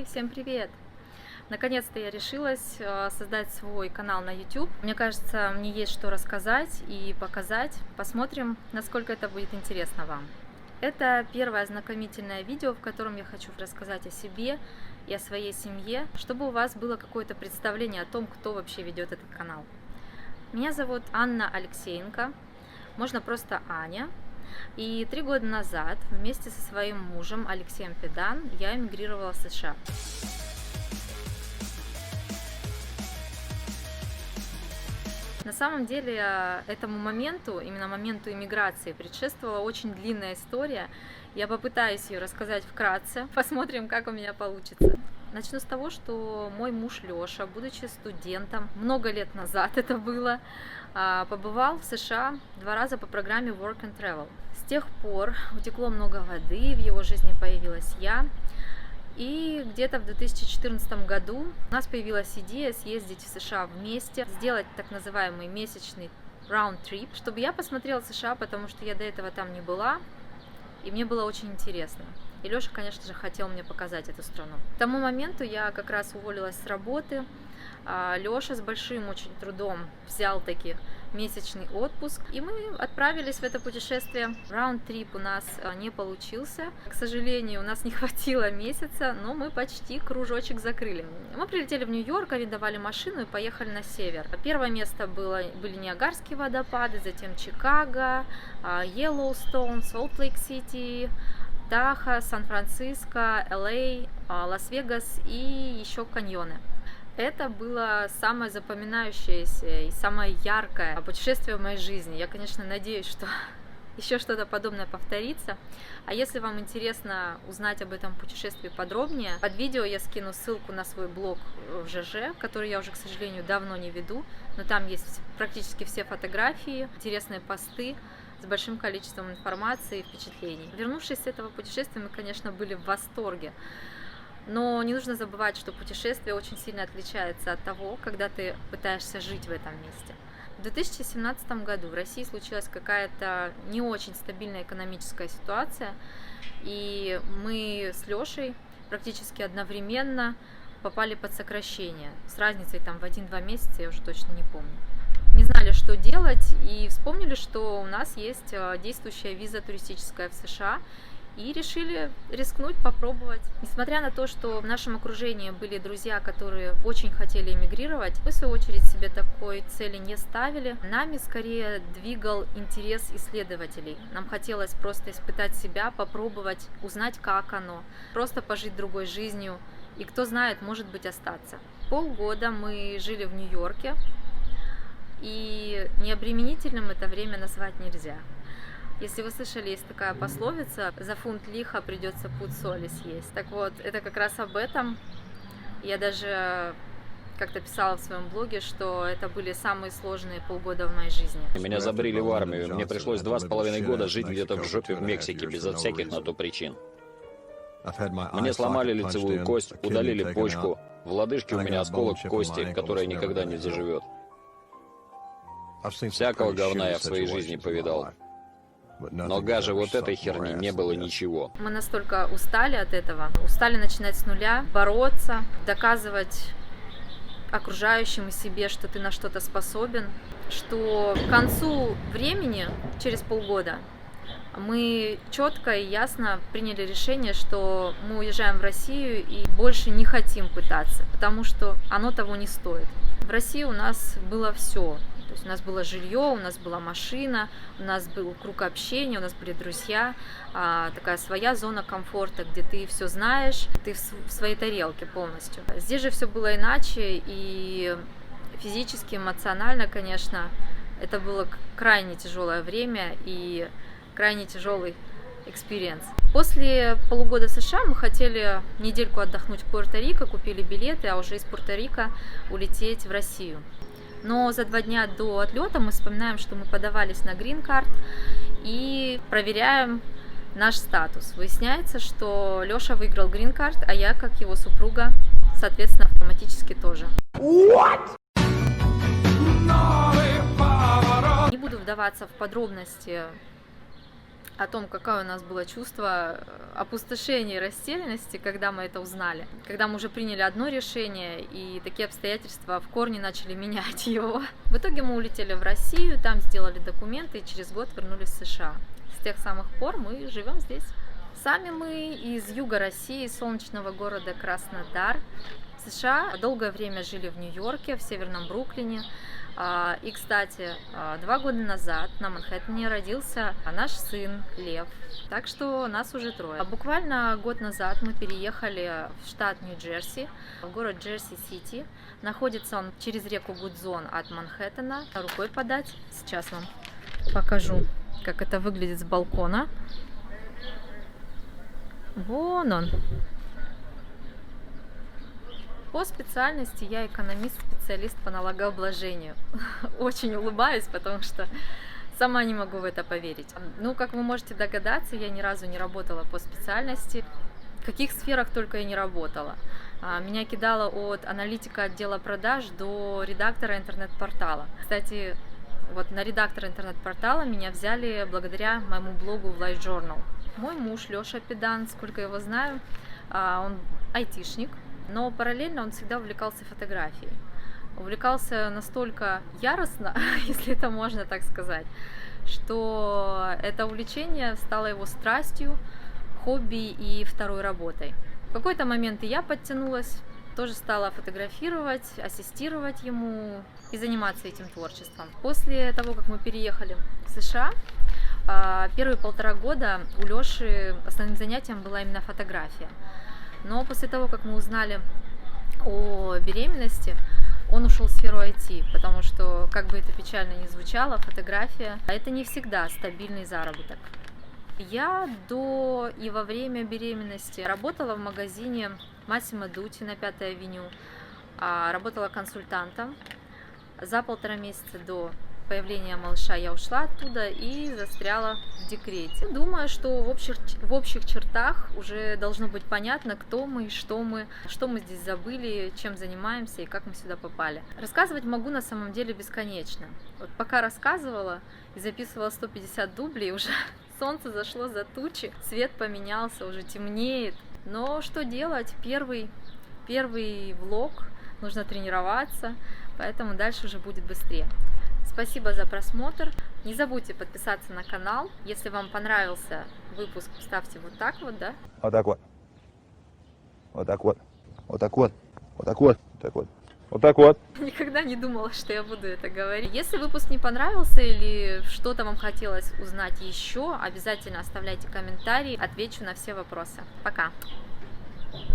Хей, всем привет! Наконец-то я решилась создать свой канал на YouTube. Мне кажется, мне есть что рассказать и показать. Посмотрим, насколько это будет интересно вам. Это первое ознакомительное видео, в котором я хочу рассказать о себе и о своей семье, чтобы у вас было какое-то представление о том, кто вообще ведет этот канал. Меня зовут Анна Алексеенко, можно просто Аня. И 3 года назад вместе со своим мужем Алексеем Педан я эмигрировала в США. На самом деле этому моменту, именно моменту эмиграции, предшествовала очень длинная история. Я попытаюсь ее рассказать вкратце, посмотрим, как у меня получится. Начну с того, что мой муж Леша, будучи студентом, много лет назад это было, побывал в США 2 раза по программе Work and Travel. С тех пор утекло много воды, в его жизни появилась я. И где-то в 2014 году у нас появилась идея съездить в США вместе, сделать так называемый месячный round-trip, чтобы я посмотрела США, потому что я до этого там не была, и мне было очень интересно. И Леша, конечно же, хотел мне показать эту страну. К тому моменту я как раз уволилась с работы. Леша с большим очень трудом взял таки месячный отпуск, и мы отправились в это путешествие. Раунд-трип у нас не получился. К сожалению, у нас не хватило месяца, но мы почти кружочек закрыли. Мы прилетели в Нью-Йорк, арендовали машину и поехали на север. Первое место были Ниагарские водопады, затем Чикаго, Йеллоустоун, Солт-Лейк-Сити, Даха, Сан-Франциско, Л.А., Лас-Вегас и еще каньоны. Это было самое запоминающееся и самое яркое путешествие в моей жизни. Я, конечно, надеюсь, что еще что-то подобное повторится. А если вам интересно узнать об этом путешествии подробнее, под видео я скину ссылку на свой блог в ЖЖ, который я уже, к сожалению, давно не веду, но там есть практически все фотографии, интересные посты с большим количеством информации и впечатлений. Вернувшись с этого путешествия, мы, конечно, были в восторге. Но не нужно забывать, что путешествие очень сильно отличается от того, когда ты пытаешься жить в этом месте. В 2017 году в России случилась какая-то не очень стабильная экономическая ситуация, и мы с Лешей практически одновременно попали под сокращение, с разницей там в 1-2 месяца, я уже точно не помню. Не знали, что делать, и вспомнили, что у нас есть действующая виза туристическая в США, и решили рискнуть, попробовать. Несмотря на то, что в нашем окружении были друзья, которые очень хотели эмигрировать, мы, в свою очередь, себе такой цели не ставили. Нами скорее двигал интерес исследователей. Нам хотелось просто испытать себя, попробовать, узнать, как оно, просто пожить другой жизнью и, кто знает, может быть, остаться. Полгода мы жили в Нью-Йорке, и необременительным это время назвать нельзя. Если вы слышали, есть такая пословица: за фунт лиха придется пуд соли съесть. Так вот, это как раз об этом. Я даже как-то писала в своем блоге, что это были самые сложные полгода в моей жизни. Меня забрили в армию. Мне пришлось 2,5 года жить где-то в жопе в Мексике, безо всяких на то причин. Мне сломали лицевую кость, удалили почку. В лодыжке у меня осколок кости, которая никогда не заживет. Всякого говна я в своей жизни повидал. Но гаже вот этой херни не было ничего. Мы настолько устали от этого, устали начинать с нуля, бороться, доказывать окружающим и себе, что ты на что-то способен, что к концу времени, через полгода, мы четко и ясно приняли решение, что мы уезжаем в Россию и больше не хотим пытаться, потому что оно того не стоит. В России у нас было все. То есть у нас было жилье, у нас была машина, у нас был круг общения, у нас были друзья, такая своя зона комфорта, где ты все знаешь, ты в своей тарелке полностью. Здесь же все было иначе, и физически, эмоционально, конечно, это было крайне тяжелое время и крайне тяжелый экспириенс. После полугода в США мы хотели недельку отдохнуть в Пуэрто-Рико, купили билеты, а уже из Пуэрто-Рико улететь в Россию. Но за 2 дня до отлета мы вспоминаем, что мы подавались на грин-карт и проверяем наш статус. Выясняется, что Леша выиграл грин-карт, а я, как его супруга, соответственно, автоматически тоже. What? Не буду вдаваться в подробности о том, какое у нас было чувство опустошения и растерянности, когда мы это узнали. Когда мы уже приняли одно решение, и такие обстоятельства в корне начали менять его. В итоге мы улетели в Россию, там сделали документы, и через год вернулись в США. С тех самых пор мы живем здесь. Сами мы из юга России, солнечного города Краснодар, в США. Долгое время жили в Нью-Йорке, в северном Бруклине. И, кстати, 2 года назад на Манхэттене родился наш сын Лев, так что нас уже 3. Буквально год назад мы переехали в штат Нью-Джерси, в город Джерси-Сити. Находится он через реку Гудзон от Манхэттена, рукой подать. Сейчас вам покажу, как это выглядит с балкона. Вон он. По специальности я экономист-специалист по налогообложению. Очень улыбаюсь, потому что сама не могу в это поверить. Ну, как вы можете догадаться, я ни разу не работала по специальности. В каких сферах только я не работала. Меня кидало от аналитика отдела продаж до редактора интернет-портала. Кстати, вот на редактора интернет-портала меня взяли благодаря моему блогу в Life Journal. Мой муж Леша Педан, сколько его знаю, он айтишник. Но параллельно он всегда увлекался фотографией. Увлекался настолько яростно, если это можно так сказать, что это увлечение стало его страстью, хобби и второй работой. В какой-то момент и я подтянулась, тоже стала фотографировать, ассистировать ему и заниматься этим творчеством. После того, как мы переехали в США, первые 1,5 года у Леши основным занятием была именно фотография. Но после того, как мы узнали о беременности, он ушел в сферу IT, потому что, как бы это печально ни звучало, фотография – это не всегда стабильный заработок. Я до и во время беременности работала в магазине Massimo Dutti на 5-й авеню, работала консультантом. За 1,5 месяца до появления малыша я ушла оттуда и застряла в декрете. Думаю, что в общих чертах уже должно быть понятно, кто мы, что мы здесь забыли, чем занимаемся и как мы сюда попали. Рассказывать могу на самом деле бесконечно. Вот пока рассказывала и записывала 150 дублей, уже солнце зашло за тучи, свет поменялся, уже темнеет. Но что делать? Первый влог, нужно тренироваться, поэтому дальше уже будет быстрее. Спасибо за просмотр. Не забудьте подписаться на канал. Если вам понравился выпуск, ставьте вот так вот, да? Вот так вот. Вот так вот. Вот так вот. Вот так вот. Вот так вот. Вот так вот. Никогда не думала, что я буду это говорить. Если выпуск не понравился или что-то вам хотелось узнать еще, обязательно оставляйте комментарии. Отвечу на все вопросы. Пока!